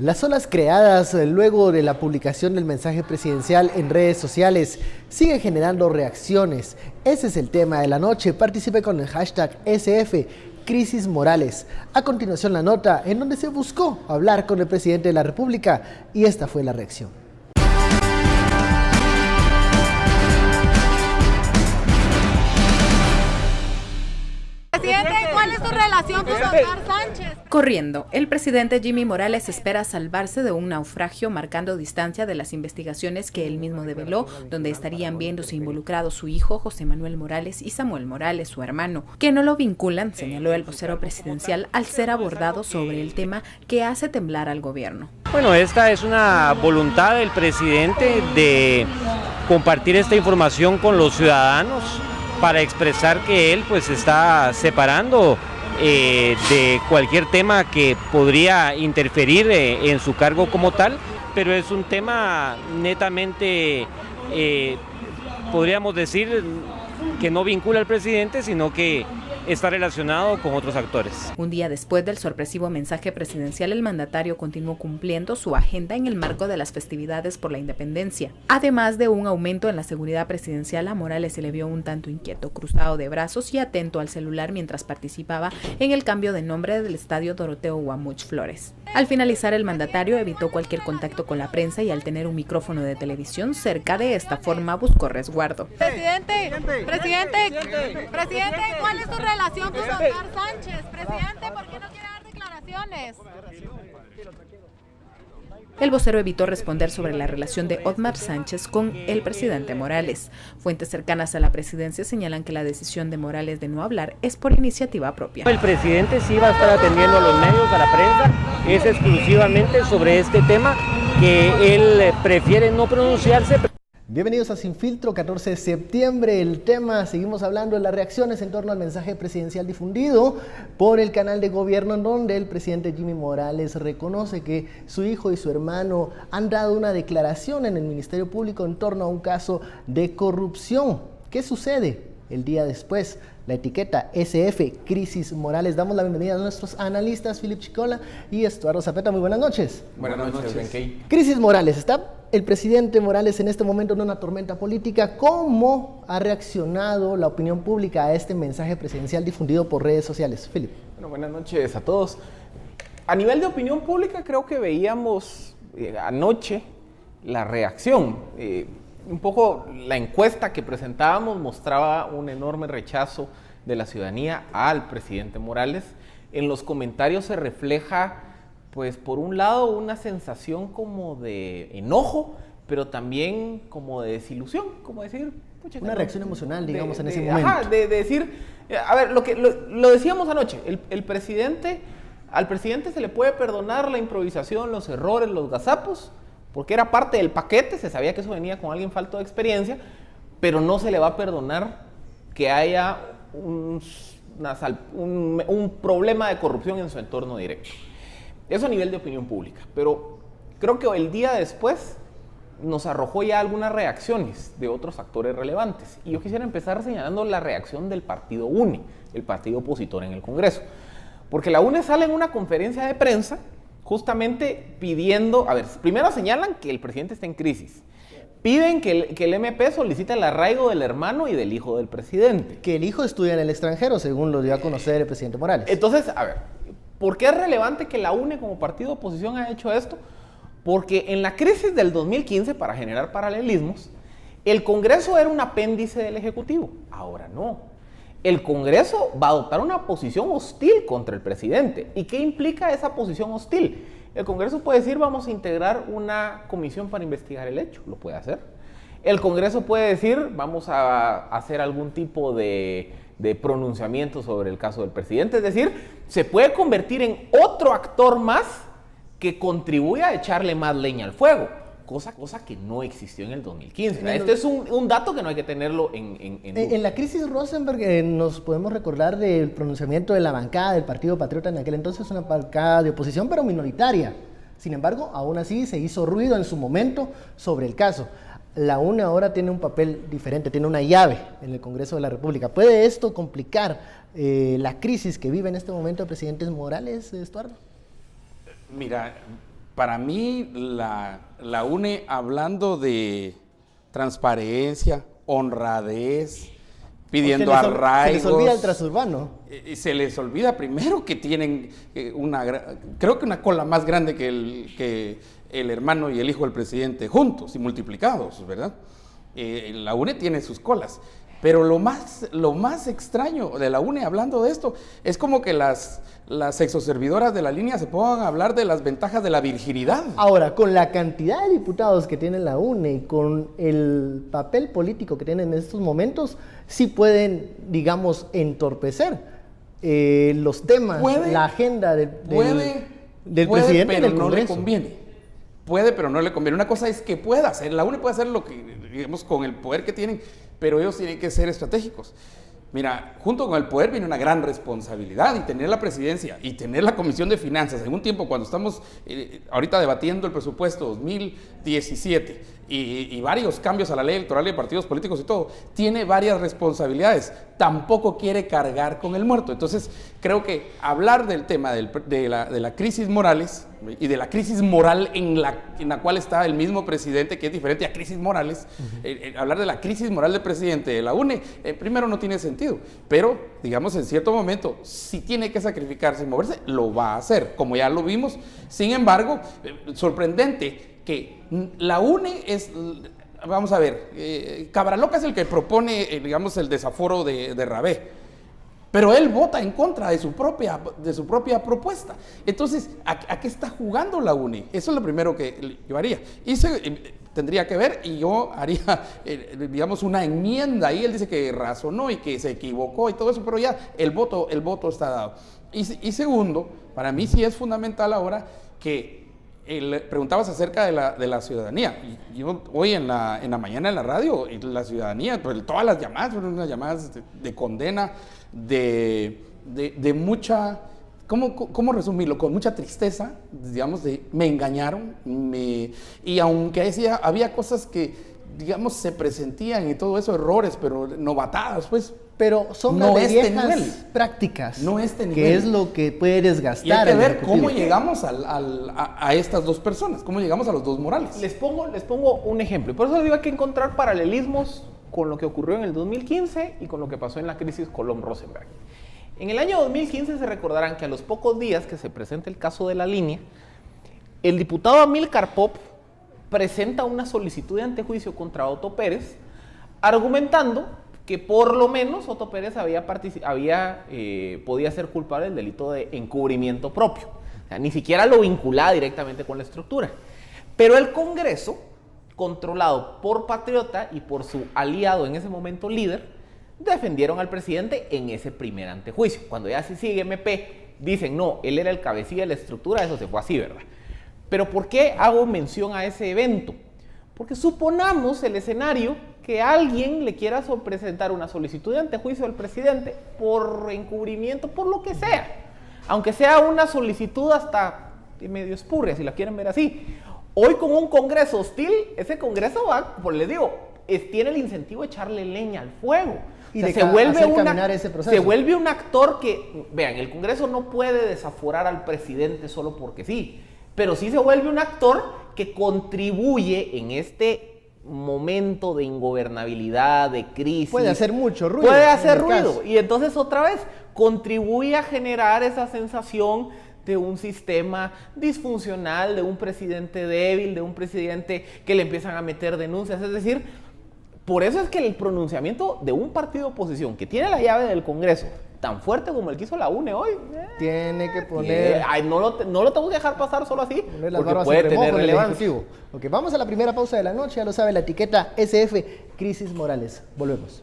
Las olas creadas luego de la publicación del mensaje presidencial en redes sociales siguen generando reacciones. Ese es el tema de la noche. Participe con el hashtag SF Crisis Morales. A continuación la nota en donde se buscó hablar con el presidente de la República y esta fue la reacción. Presidente, ¿cuál es su relación con Omar Sánchez? Corriendo, el presidente Jimmy Morales espera salvarse de un naufragio marcando distancia de las investigaciones que él mismo develó, donde estarían viéndose involucrados su hijo José Manuel Morales y Samuel Morales, su hermano, que no lo vinculan, señaló el vocero presidencial al ser abordado sobre el tema que hace temblar al gobierno. Bueno, esta es una voluntad del presidente de compartir esta información con los ciudadanos para expresar que él pues está separando de cualquier tema que podría interferir en su cargo como tal, pero es un tema netamente, podríamos decir, que no vincula al presidente, sino que está relacionado con otros actores. Un día después del sorpresivo mensaje presidencial, el mandatario continuó cumpliendo su agenda en el marco de las festividades por la independencia. Además de un aumento en la seguridad presidencial, a Morales se le vio un tanto inquieto, cruzado de brazos y atento al celular mientras participaba en el cambio de nombre del estadio Doroteo Guamuch Flores. Al finalizar, el mandatario evitó cualquier contacto con la prensa y al tener un micrófono de televisión cerca de esta forma buscó resguardo. Presidente, ¿cuál es su relación con Omar Sánchez? Presidente, ¿por qué no quiere dar declaraciones? El vocero evitó responder sobre la relación de Omar Sánchez con el presidente Morales. Fuentes cercanas a la presidencia señalan que la decisión de Morales de no hablar es por iniciativa propia. El presidente sí va a estar atendiendo a los medios, a la prensa, es exclusivamente sobre este tema que él prefiere no pronunciarse. Bienvenidos a Sin Filtro, 14 de septiembre. El tema, seguimos hablando de las reacciones en torno al mensaje presidencial difundido por el canal de gobierno, en donde el presidente Jimmy Morales reconoce que su hijo y su hermano han dado una declaración en el Ministerio Público en torno a un caso de corrupción. ¿Qué sucede el día después? La etiqueta SF Crisis Morales. Damos la bienvenida a nuestros analistas, Philip Chicola y Estuardo Zapeta. Muy buenas noches. Buenas noches, Benkei. Crisis Morales. ¿Está el presidente Morales en este momento en una tormenta política? ¿Cómo ha reaccionado la opinión pública a este mensaje presidencial difundido por redes sociales? Philip. Bueno, buenas noches a todos. A nivel de opinión pública, creo que veíamos anoche la reacción. Un poco la encuesta que presentábamos mostraba un enorme rechazo de la ciudadanía al presidente Morales. En los comentarios se refleja, pues por un lado, una sensación como de enojo, pero también como de desilusión, como decir... Una reacción emocional, digamos, en ese momento. Ajá, de decir, a ver, lo decíamos anoche, al presidente se le puede perdonar la improvisación, los errores, los gazapos, porque era parte del paquete, se sabía que eso venía con alguien falto de experiencia, pero no se le va a perdonar que haya un problema de corrupción en su entorno directo. Eso a nivel de opinión pública, pero creo que el día después nos arrojó ya algunas reacciones de otros actores relevantes. Y yo quisiera empezar señalando la reacción del partido UNE, el partido opositor en el Congreso. Porque la UNE sale en una conferencia de prensa justamente pidiendo, a ver, primero señalan que el presidente está en crisis. Piden que el MP solicite el arraigo del hermano y del hijo del presidente. Que el hijo estudia en el extranjero, según lo dio a conocer el presidente Morales. Entonces, a ver, ¿por qué es relevante que la UNE como partido de oposición haya hecho esto? Porque en la crisis del 2015, para generar paralelismos, el Congreso era un apéndice del Ejecutivo. Ahora no. El Congreso va a adoptar una posición hostil contra el presidente. ¿Y qué implica esa posición hostil? El Congreso puede decir, vamos a integrar una comisión para investigar el hecho. Lo puede hacer. El Congreso puede decir, vamos a hacer algún tipo de pronunciamiento sobre el caso del presidente. Es decir, se puede convertir en otro actor más que contribuye a echarle más leña al fuego. Cosa que no existió en el 2015. Este es un dato que no hay que tenerlo en la crisis Rosenberg nos podemos recordar del pronunciamiento de la bancada del Partido Patriota en aquel entonces, una bancada de oposición pero minoritaria. Sin embargo, aún así se hizo ruido en su momento sobre el caso. La UNE ahora tiene un papel diferente, tiene una llave en el Congreso de la República. ¿Puede esto complicar la crisis que vive en este momento el presidente Morales, Estuardo? Mira, para mí la UNE, hablando de transparencia, honradez, pidiendo arraigos. Se les olvida el transurbano. Se les olvida primero que tienen creo que una cola más grande que el hermano y el hijo del presidente juntos y multiplicados, ¿verdad? La UNE tiene sus colas. Pero lo más extraño de la UNE hablando de esto es como que las exoservidoras de la línea se pongan a hablar de las ventajas de la virginidad. Ahora, con la cantidad de diputados que tiene la UNE y con el papel político que tienen en estos momentos, sí pueden, digamos, entorpecer los temas, la agenda del presidente pero del no le Congreso. conviene. Puede, pero no le conviene. Una cosa es que pueda hacer, la UNE puede hacer lo que, digamos, con el poder que tienen, pero ellos tienen que ser estratégicos. Mira, junto con el poder viene una gran responsabilidad, y tener la presidencia y tener la Comisión de Finanzas en un tiempo cuando estamos ahorita debatiendo el presupuesto 2017 y varios cambios a la ley electoral de partidos políticos y todo, tiene varias responsabilidades. Tampoco quiere cargar con el muerto. Entonces, creo que hablar del tema de la crisis Morales y de la crisis moral en la cual está el mismo presidente, que es diferente a crisis Morales, hablar de la crisis moral del presidente de la UNE, primero no tiene sentido, pero digamos en cierto momento, si tiene que sacrificarse y moverse, lo va a hacer, como ya lo vimos. Sin embargo, sorprendente que la UNE es, vamos a ver, Cabraloca es el que propone, digamos, el desaforo de Rabé. Pero él vota en contra de su propia propuesta. Entonces, ¿a qué está jugando la UNE? Eso es lo primero que yo haría. Tendría que ver, y yo haría, digamos, una enmienda ahí. Él dice que razonó y que se equivocó y todo eso, pero ya el voto está dado. Y segundo, para mí sí es fundamental ahora que preguntabas acerca de la ciudadanía. Yo hoy en la mañana en la radio, la ciudadanía, pues, todas las llamadas fueron unas llamadas de condena, de mucha, ¿cómo resumirlo? Con mucha tristeza, digamos, me engañaron, y aunque había cosas que, digamos, se presentían y todo eso, errores, pero novatadas, pues. Pero son no de este viejas nivel. prácticas, no este nivel. que es lo que puede desgastar. Y hay que ver al cómo Ejecutivo. llegamos a estas dos personas, cómo llegamos a los dos Morales. Les pongo un ejemplo, y por eso digo, hay que encontrar paralelismos con lo que ocurrió en el 2015 y con lo que pasó en la crisis Colom-Rosenberg. En el año 2015 se recordarán que a los pocos días que se presenta el caso de la línea, el diputado Amílcar Pop presenta una solicitud de antejuicio contra Otto Pérez, argumentando que por lo menos Otto Pérez podía ser culpable del delito de encubrimiento propio. O sea, ni siquiera lo vinculaba directamente con la estructura. Pero el Congreso, controlado por Patriota y por su aliado en ese momento líder, defendieron al presidente en ese primer antejuicio. Cuando ya se sigue MP, dicen, no, él era el cabecilla de la estructura, eso se fue así, ¿verdad? Pero ¿por qué hago mención a ese evento? Porque suponamos el escenario que alguien le quiera presentar una solicitud de antejuicio al presidente por encubrimiento, por lo que sea. Aunque sea una solicitud hasta medio espurria, si la quieren ver así. Hoy con un Congreso hostil, ese Congreso va, pues les digo, tiene el incentivo de echarle leña al fuego. Y o sea, se vuelve un actor que, vean, el Congreso no puede desaforar al presidente solo porque sí, pero sí se vuelve un actor que contribuye en este momento de ingobernabilidad, de crisis. Puede hacer mucho ruido. Puede hacer ruido. Y entonces otra vez contribuye a generar esa sensación de un sistema disfuncional, de un presidente débil, de un presidente que le empiezan a meter denuncias. Es decir, por eso es que el pronunciamiento de un partido de oposición que tiene la llave del Congreso tan fuerte como el que hizo la UNE hoy, tiene que poner... no lo tenemos que dejar pasar solo así, poner las porque barbas puede en remojo tener en el relevancia. Ejecutivo. Ok, vamos a la primera pausa de la noche, ya lo sabe, la etiqueta SF, Crisis Morales. Volvemos.